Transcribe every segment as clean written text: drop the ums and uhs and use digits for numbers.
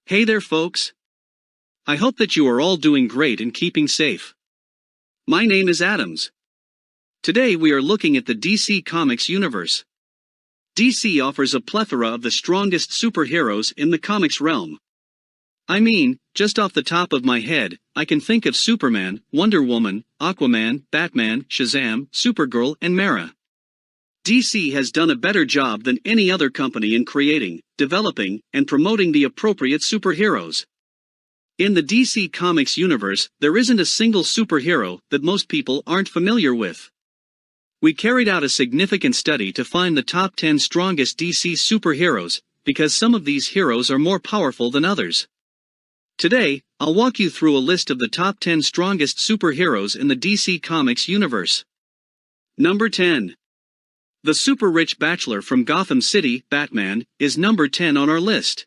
Hey there folks! I hope that you are all doing great and keeping safe. My name is Adams. Today we are looking at the DC Comics universe. DC offers a plethora of the strongest superheroes in the comics realm. I mean, just off the top of my head, I can think of Superman, Wonder Woman, Aquaman, Batman, Shazam, Supergirl and Mera. DC has done a better job than any other company in creating, developing, and promoting the appropriate superheroes. In the DC Comics universe, there isn't a single superhero that most people aren't familiar with. We carried out a significant study to find the top 10 strongest DC superheroes, because some of these heroes are more powerful than others. Today, I'll walk you through a list of the top 10 strongest superheroes in the DC Comics universe. Number 10. The super-rich bachelor from Gotham City, Batman, is number 10 on our list.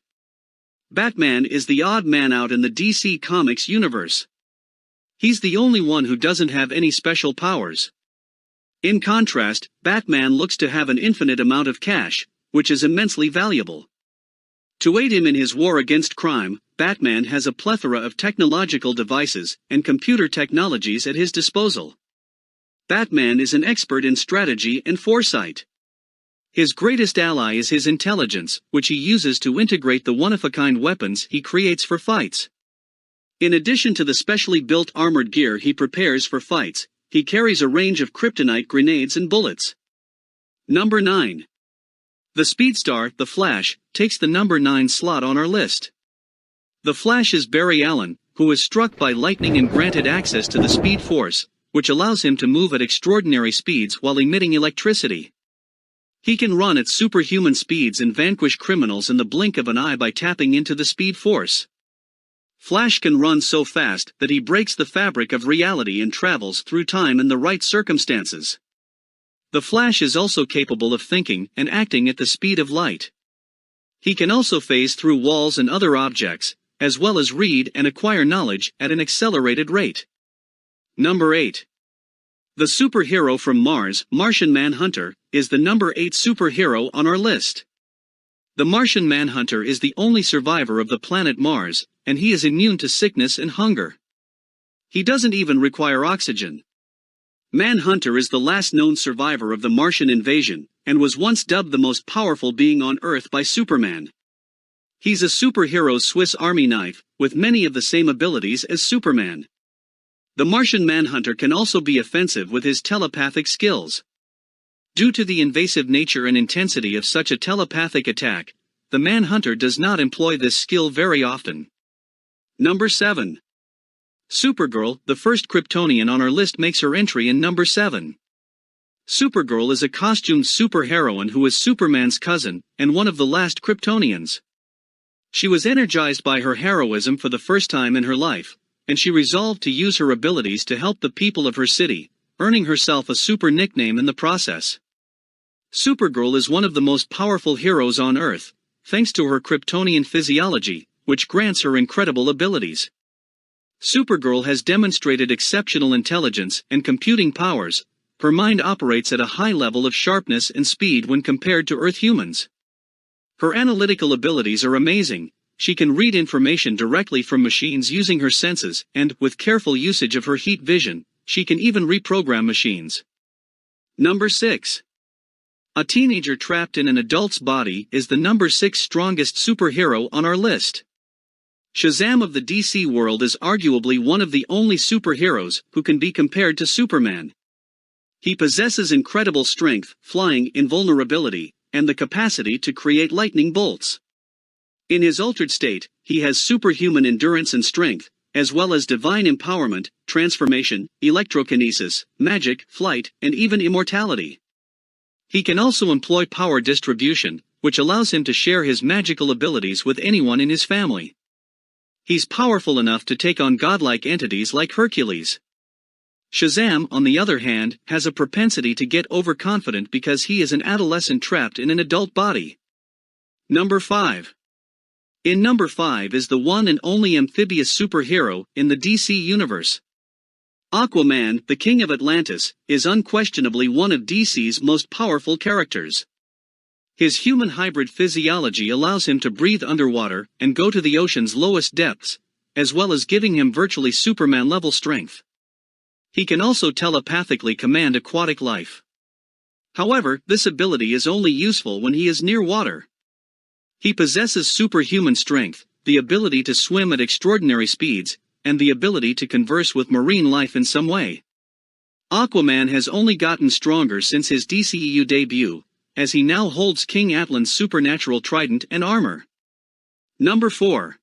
Batman is the odd man out in the DC Comics universe. He's the only one who doesn't have any special powers. In contrast, Batman looks to have an infinite amount of cash, which is immensely valuable. To aid him in his war against crime, Batman has a plethora of technological devices and computer technologies at his disposal. Batman is an expert in strategy and foresight. His greatest ally is his intelligence, which he uses to integrate the one-of-a-kind weapons he creates for fights. In addition to the specially built armored gear he prepares for fights, he carries a range of kryptonite grenades and bullets. Number 9. The speedstar, The Flash, takes the number 9 slot on our list. The Flash is Barry Allen, who was struck by lightning and granted access to the Speed Force, which allows him to move at extraordinary speeds while emitting electricity. He can run at superhuman speeds and vanquish criminals in the blink of an eye by tapping into the Speed Force. Flash can run so fast that he breaks the fabric of reality and travels through time in the right circumstances. The Flash is also capable of thinking and acting at the speed of light. He can also phase through walls and other objects, as well as read and acquire knowledge at an accelerated rate. Number 8. The superhero from Mars, Martian Manhunter, is the number 8 superhero on our list. The Martian Manhunter is the only survivor of the planet Mars, and he is immune to sickness and hunger. He doesn't even require oxygen. Manhunter is the last known survivor of the Martian invasion, and was once dubbed the most powerful being on Earth by Superman. He's a superhero's Swiss Army knife, with many of the same abilities as Superman. The Martian Manhunter can also be offensive with his telepathic skills. Due to the invasive nature and intensity of such a telepathic attack, the Manhunter does not employ this skill very often. Number 7. Supergirl, the first Kryptonian on our list, makes her entry in number 7. Supergirl is a costumed superheroine who is Superman's cousin, and one of the last Kryptonians. She was energized by her heroism for the first time in her life, and she resolved to use her abilities to help the people of her city, earning herself a super nickname in the process. Supergirl is one of the most powerful heroes on Earth, thanks to her Kryptonian physiology, which grants her incredible abilities. Supergirl has demonstrated exceptional intelligence and computing powers. Her mind operates at a high level of sharpness and speed when compared to Earth humans. Her analytical abilities are amazing. She can read information directly from machines using her senses, and, with careful usage of her heat vision, she can even reprogram machines. Number 6. A teenager trapped in an adult's body is the number 6 strongest superhero on our list. Shazam of the DC world is arguably one of the only superheroes who can be compared to Superman. He possesses incredible strength, flying invulnerability, and the capacity to create lightning bolts. In his altered state, he has superhuman endurance and strength, as well as divine empowerment, transformation, electrokinesis, magic, flight, and even immortality. He can also employ power distribution, which allows him to share his magical abilities with anyone in his family. He's powerful enough to take on godlike entities like Hercules. Shazam, on the other hand, has a propensity to get overconfident because he is an adolescent trapped in an adult body. Number 5. In number 5 is the one and only amphibious superhero in the DC universe. Aquaman, the King of Atlantis, is unquestionably one of DC's most powerful characters. His human hybrid physiology allows him to breathe underwater and go to the ocean's lowest depths, as well as giving him virtually Superman-level strength. He can also telepathically command aquatic life. However, this ability is only useful when he is near water. He possesses superhuman strength, the ability to swim at extraordinary speeds, and the ability to converse with marine life in some way. Aquaman has only gotten stronger since his DCEU debut, as he now holds King Atlan's supernatural trident and armor. Number 4.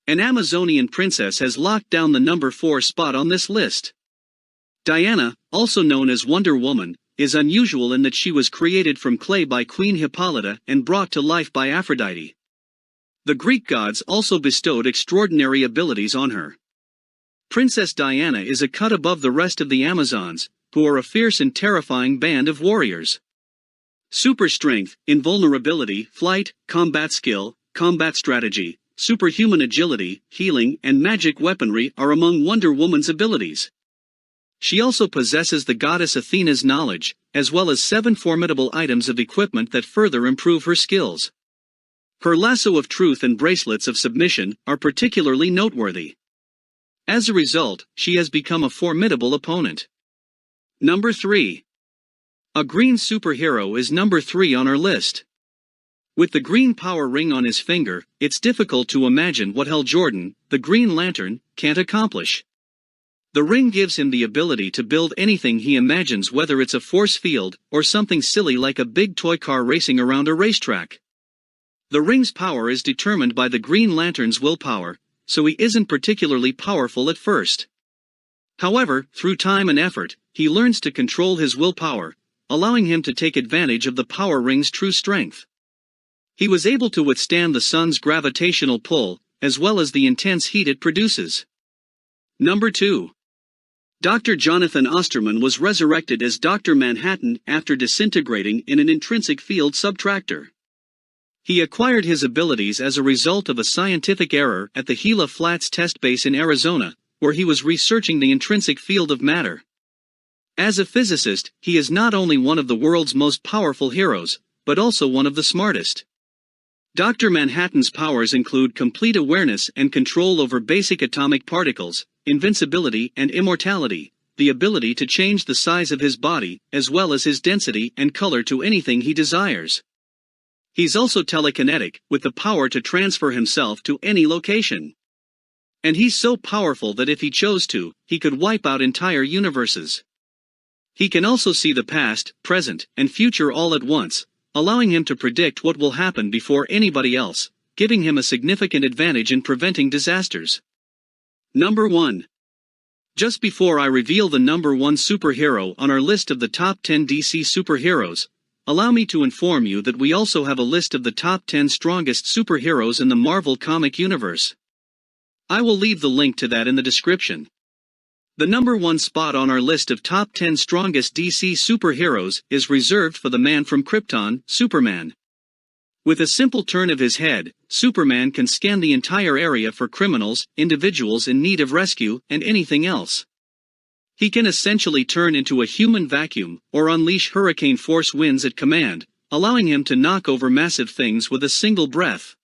An Amazonian princess has locked down the number 4 spot on this list. Diana, also known as Wonder Woman, is unusual in that she was created from clay by Queen Hippolyta and brought to life by Aphrodite. The Greek gods also bestowed extraordinary abilities on her. Princess Diana is a cut above the rest of the Amazons, who are a fierce and terrifying band of warriors. Super strength, invulnerability, flight, combat skill, combat strategy, superhuman agility, healing, and magic weaponry are among Wonder Woman's abilities. She also possesses the goddess Athena's knowledge, as well as 7 formidable items of equipment that further improve her skills. Her lasso of truth and bracelets of submission are particularly noteworthy. As a result, she has become a formidable opponent. Number 3. A green superhero is number 3 on our list. With the green power ring on his finger, it's difficult to imagine what Hal Jordan, the Green Lantern, can't accomplish. The ring gives him the ability to build anything he imagines, whether it's a force field or something silly like a big toy car racing around a racetrack. The ring's power is determined by the Green Lantern's willpower, so he isn't particularly powerful at first. However, through time and effort, he learns to control his willpower, allowing him to take advantage of the power ring's true strength. He was able to withstand the sun's gravitational pull, as well as the intense heat it produces. Number 2. Dr. Jonathan Osterman was resurrected as Dr. Manhattan after disintegrating in an intrinsic field subtractor. He acquired his abilities as a result of a scientific error at the Gila Flats test base in Arizona, where he was researching the intrinsic field of matter. As a physicist, he is not only one of the world's most powerful heroes, but also one of the smartest. Dr. Manhattan's powers include complete awareness and control over basic atomic particles, invincibility and immortality, the ability to change the size of his body, as well as his density and color to anything he desires. He's also telekinetic, with the power to transfer himself to any location. And he's so powerful that if he chose to, he could wipe out entire universes. He can also see the past, present, and future all at once, allowing him to predict what will happen before anybody else, giving him a significant advantage in preventing disasters. Number 1. Just before I reveal the number 1 superhero on our list of the top 10 DC superheroes, allow me to inform you that we also have a list of the top 10 strongest superheroes in the Marvel comic universe. I will leave the link to that in the description. The number 1 spot on our list of top 10 strongest DC superheroes is reserved for the man from Krypton, Superman. With a simple turn of his head, Superman can scan the entire area for criminals, individuals in need of rescue, and anything else. He can essentially turn into a human vacuum, or unleash hurricane-force winds at command, allowing him to knock over massive things with a single breath.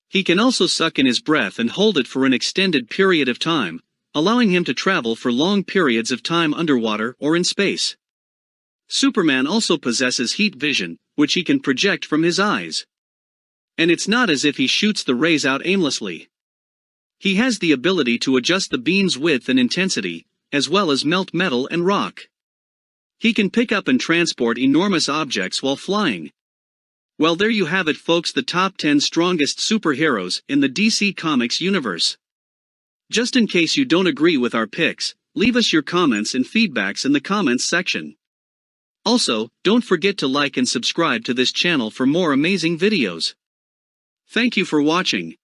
He can also suck in his breath and hold it for an extended period of time, allowing him to travel for long periods of time underwater or in space. Superman also possesses heat vision, which he can project from his eyes. And it's not as if he shoots the rays out aimlessly. He has the ability to adjust the beam's width and intensity, as well as melt metal and rock. He can pick up and transport enormous objects while flying. Well, there you have it, folks, the top 10 strongest superheroes in the DC Comics universe. Just in case you don't agree with our picks, leave us your comments and feedbacks in the comments section. Also, don't forget to like and subscribe to this channel for more amazing videos. Thank you for watching.